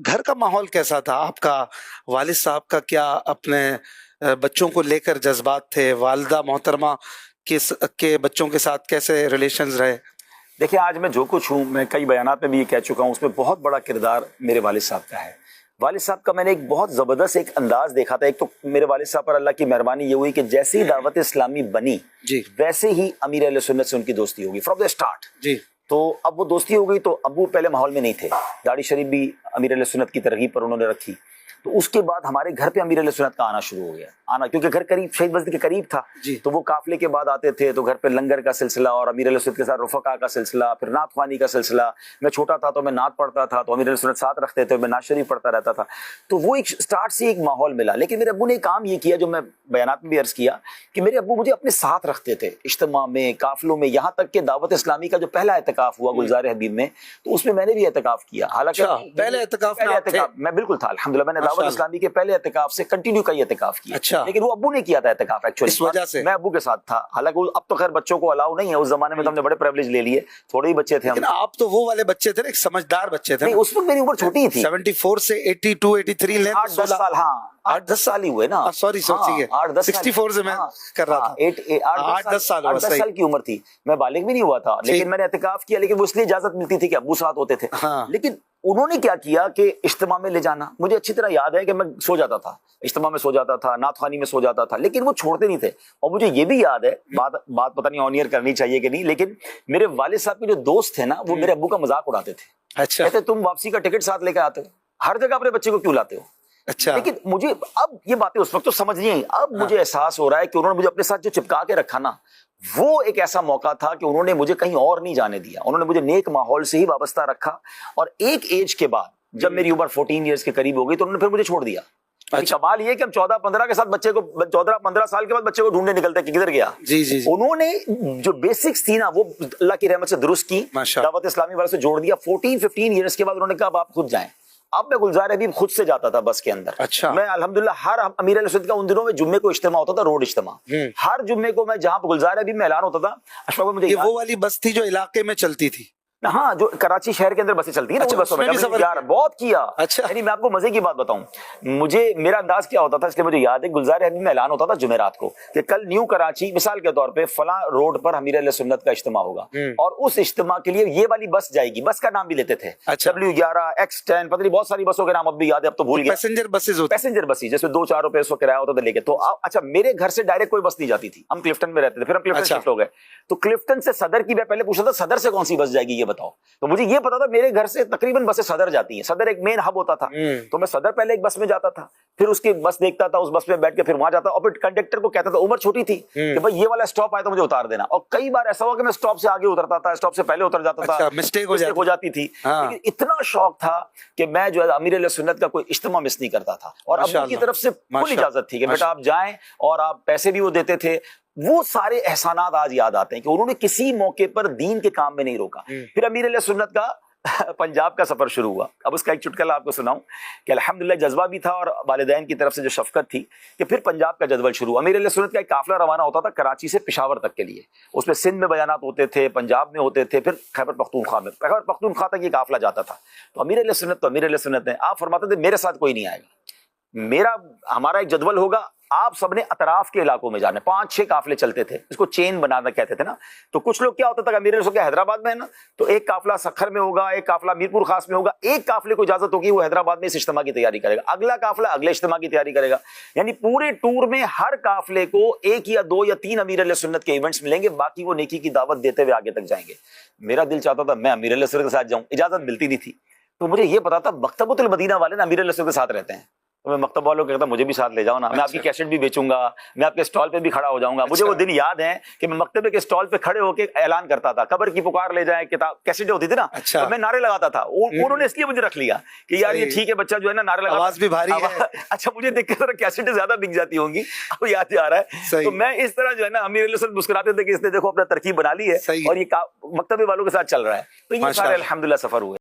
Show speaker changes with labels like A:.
A: گھر کا ماحول کیسا تھا آپ کا؟ والد صاحب کا کیا اپنے بچوں کو لے کر جذبات تھے؟ والدہ محترمہ کے بچوں کے ساتھ کیسے ریلیشنز رہے؟
B: دیکھیں آج میں جو کچھ ہوں، میں کئی بیانات میں بھی یہ کہہ چکا ہوں، اس میں بہت بڑا کردار میرے والد صاحب کا ہے۔ والد صاحب کا میں نے ایک بہت زبردست ایک انداز دیکھا تھا۔ ایک تو میرے والد صاحب پر اللہ کی مہربانی یہ ہوئی کہ جیسے ہی دعوت اسلامی بنی
A: جی
B: ویسے ہی امیر اہل سنت سے ان کی دوستی ہوگی فرام دا اسٹارٹ۔
A: جی
B: تو اب وہ دوستی ہو گئی تو ابو پہلے ماحول میں نہیں تھے، داڑھی شریف بھی امیر اہل سنت کی ترغیب پر انہوں نے رکھی، تو اس کے بعد ہمارے گھر پہ امیر اہل سنت کا آنا شروع ہو گیا، کیونکہ گھر قریب شہید بستی کے قریب تھا،
A: جی
B: تو وہ قافلے کے بعد آتے تھے، تو گھر پہ لنگر کا سلسلہ اور امیر اہل سنت کے ساتھ رفقا کا سلسلہ، پھر نعت خوانی کا سلسلہ۔ میں چھوٹا تھا تو میں نعت پڑھتا تھا تو امیر اہل سنت ساتھ رکھتے تھے، میں نعت شریف پڑھتا رہتا تھا، تو وہ ایک سٹارٹ سے ایک ماحول ملا۔ لیکن میرے ابو نے ایک کام یہ کیا جو میں بیانات میں بھی عرض کیا کہ میرے ابو مجھے اپنے ساتھ رکھتے تھے اجتماع میں، قافلوں میں، یہاں تک کہ دعوت اسلامی کا جو پہلا اعتکاف ہوا گلزار حبیب میں تو اس میں میں نے بھی اعتکاف کیا۔ حالانکہ
A: پہلے اعتکاف
B: میں بالکل تھا الحمدللہ، میں نے دعوت اسلامی کے پہلے اعتکاف سے کنٹینیو کئی اعتکاف کیا،
A: اچھا،
B: لیکن وہ ابو نے کیا تھا اعتکاف ایکچولی،
A: اس وجہ سے
B: میں ابو کے ساتھ تھا۔ حالانکہ اب تو خیر بچوں کو الاؤ نہیں ہے، اس زمانے میں تو ہم نے بڑے پریویلیج لے لیے، تھوڑے ہی بچے تھے ہم۔
A: لیکن آپ تو وہ والے بچے تھے نا، ایک سمجھدار بچے تھے۔
B: نہیں اس وقت میری عمر چھوٹی ہی تھی،
A: 74 سے 82 83 لیں،
B: 8-10 سال، ہاں 8-10 سال ہی ہوئے نا،
A: سوری 64 سے میں کر رہا تھا،
B: 8-10 سال کی عمر تھی، میں بالغ بھی نہیں ہوا تھا، لیکن میں نے اعتکاف کیا، لیکن وہ اس لیے اجازت ملتی تھی کہ ابو ساتھ ہوتے تھے۔ لیکن انہوں نے کیا کیا کہ اجتماع میں لے جانا، مجھے اچھی طرح یاد ہے کہ میں سو جاتا تھا، اجتماع میں سو جاتا تھا، نعت خوانی میں سو جاتا تھا، لیکن وہ چھوڑتے نہیں تھے۔ اور مجھے یہ بھی یاد ہے، بات پتہ نہیں آن ایئر کرنی چاہیے کہ نہیں، لیکن میرے والد صاحب کے جو دوست تھے نا وہ میرے ابو کا مذاق اڑاتے تھے،
A: اچھا،
B: کہتے تم واپسی کا ٹکٹ ساتھ لے کے آتے ہو، ہر جگہ اپنے بچے کو کیوں لاتے ہو؟
A: اچھا،
B: لیکن مجھے اب یہ باتیں اس وقت تو سمجھ نہیں آئی، اب مجھے احساس ہو رہا ہے کہ انہوں نے مجھے اپنے ساتھ جو چپکا کے رکھا نا، وہ ایک ایسا موقع تھا کہ انہوں نے مجھے کہیں اور نہیں جانے دیا، انہوں نے مجھے نیک ماحول سے ہی وابستہ رکھا۔ اور ایک ایج کے بعد جب میری عمر 14 ایئرز کے قریب ہو گئی تو انہوں نے پھر مجھے چھوڑ دیا۔ کمال یہ کہ ہم 14-15 کے ساتھ بچے کو 14-15 سال کے بعد بچے کو ڈھونڈنے نکلتے کہ کدھر گیا۔
A: جی جی،
B: انہوں نے جو بیسکس تھی نا وہ اللہ کی رحمت سے درست کی، دعوت اسلامی والے سے جوڑ دیا۔ 14-15 ایئرز کے بعد انہوں نے کہا اب آپ خود جائیں۔ اب میں گلزار حبیب خود سے جاتا تھا بس کے اندر۔
A: اچھا،
B: میں الحمدللہ ہر امیر اہل سنت کا ان دنوں میں جمعے کو اجتماع ہوتا تھا، روڈ اجتماع، ہر جمعے کو میں جہاں گلزار حبیب میں اعلان ہوتا تھا، اشفاق مجھے
A: یہ وہ والی بس تھی جو علاقے میں چلتی تھی؟
B: ہاں، جو کراچی شہر کے اندر بسیں چلتی ہیں نا، بسوں میں بہت کیا۔ یعنی میں آپ کو مزے کی بات بتاؤں، مجھے میرا انداز کیا ہوتا تھا اس لیے مجھے یاد ہے، گلزار حبیب میں اعلان ہوتا تھا جمعرات کو کہ کل نیو کراچی مثال کے طور پہ فلاں روڈ پر امیر اہل سنت کا اجتماع ہوگا، اور اس اجتماع کے لیے یہ والی بس جائے گی، بس کا نام بھی لیتے تھے W11 X10، پتہ نہیں بہت ساری بسوں کے نام اب بھی یاد ہے، اب تو بھول گیا۔
A: پیسنجر بسز ہوتی،
B: پیسنجر بس جس میں 2-4 روپے اس کو کرایہ ہوتا تھا لے کے۔ تو اچھا میرے گھر سے ڈائریکٹ کوئی بس نہیں جاتی تھی، ہم کلفٹن میں رہتے تھے، پھر ہم کلفٹن شفٹ ہو گئے، تو کلفٹن سے صدر کی میں پہلے پوچھا تھا صدر سے کون سی بس جائے گی یہ بتاؤ، تو مجھے یہ پتا تھا میرے گھر سے تقریباً بسیں صدر جاتی ہیں، صدر ایک مین ہب ہوتا تھا، تو میں صدر پہلے ایک بس میں جاتا تھا، پھر اس کی بس دیکھتا تھا، اس بس میں بیٹھ کے پھر وہاں جاتا، اور پھر کنڈکٹر کو کہتا تھا، عمر چھوٹی تھی کہ بھائی یہ والا اسٹاپ آئے تو مجھے اتار دینا، اور کئی بار ایسا ہوا کہ میں اسٹاپ سے آگے اترتا تھا، اسٹاپ سے پہلے اتر جاتا تھا،
A: مسٹیک ہو جاتی
B: تھی، لیکن اتنا شوق تھا کہ میں جو ہے امیر اہل سنت کا کوئی اجتماع مس نہیں کرتا تھا، اور ابو کی طرف سے فل اجازت تھی کہ بیٹا آپ جائیں، اور آپ پیسے بھی وہ دیتے تھے۔ وہ سارے احسانات آج یاد آتے ہیں کہ انہوں نے کسی موقع پر دین کے کام میں نہیں روکا۔ پھر امیر اہل سنت کا پنجاب کا سفر شروع ہوا۔ اب اس کا ایک چٹکلا آپ کو سناؤں کہ الحمدللہ جذبہ بھی تھا اور والدین کی طرف سے جو شفقت تھی کہ پھر پنجاب کا جدول شروع ہوا۔ امیر اہل سنت کا ایک قافلہ روانہ ہوتا تھا کراچی سے پشاور تک کے لیے، اس میں سندھ میں بیانات ہوتے تھے، پنجاب میں ہوتے تھے، پھر خیبر پختونخوا تک یہ قافلہ جاتا تھا۔ تو امیر اہل سنت نے آپ فرماتے تھے میرے ساتھ کوئی نہیں آئے گا، ہمارا ایک جدول ہوگا، آپ سب نے اطراف کے علاقوں میں جانا ہے۔ 5-6 قافلے چلتے تھے، اس کو چین بنانا کہتے تھے نا۔ تو کچھ لوگ کیا ہوتا تھا کہ امیر اہل سنت حیدرآباد میں ہے نا، تو ایک قافلہ سکھر میں ہوگا، ایک قافلہ میرپور خاص میں ہوگا، ایک قافلے کو اجازت ہوگی وہ حیدرآباد میں اس اجتماع کی تیاری کرے گا، اگلا قافلہ اگلے اجتماع کی تیاری کرے گا، یعنی پورے ٹور میں ہر قافلے کو 1 یا 2 یا 3 امیر اہل سنت کے ایونٹس ملیں گے، باقی وہ نیکی کی دعوت دیتے ہوئے آگے تک جائیں گے۔ میرا دل چاہتا تھا میں امیر اہل سنت کے ساتھ جاؤں، اجازت ملتی نہیں تھی، تو مجھے یہ پتا تھا مکتبۃ المدینہ والے نا امیر اہل سنت کے ساتھ رہتے ہیں، تو میں مکتب والوں کو کہتا مجھے بھی ساتھ لے جاؤ نا، میں آپ کی کیسٹ بھی بیچوں گا، میں آپ کے اسٹال پہ بھی کھڑا ہو جاؤں گا۔ مجھے وہ دن یاد ہے کہ میں مکتبے کے اسٹال پہ کھڑے ہو کے اعلان کرتا تھا، قبر کی پکار لے جائیں، کتاب کیسٹ ہوتی تھی نا، تو میں نعرے لگاتا تھا، انہوں نے اس لیے مجھے رکھ لیا کہ یار یہ ٹھیک ہے بچہ جو ہے نا نعرے لگاتا،
A: آواز بھی بھاری ہے۔
B: اچھا مجھے دیکھ کے کیسٹیں زیادہ بک جاتی ہوں گی، اب یاد جا رہا ہے، تو میں اس طرح جو ہے نا امیر اہل سنت مسکراتے تھے کہ اس نے دیکھو اپنا ترکیب بنا لی ہے اور یہ مکتبے والوں کے ساتھ چل رہا ہے۔ تو یہ سارے الحمدللہ سفر ہوئے۔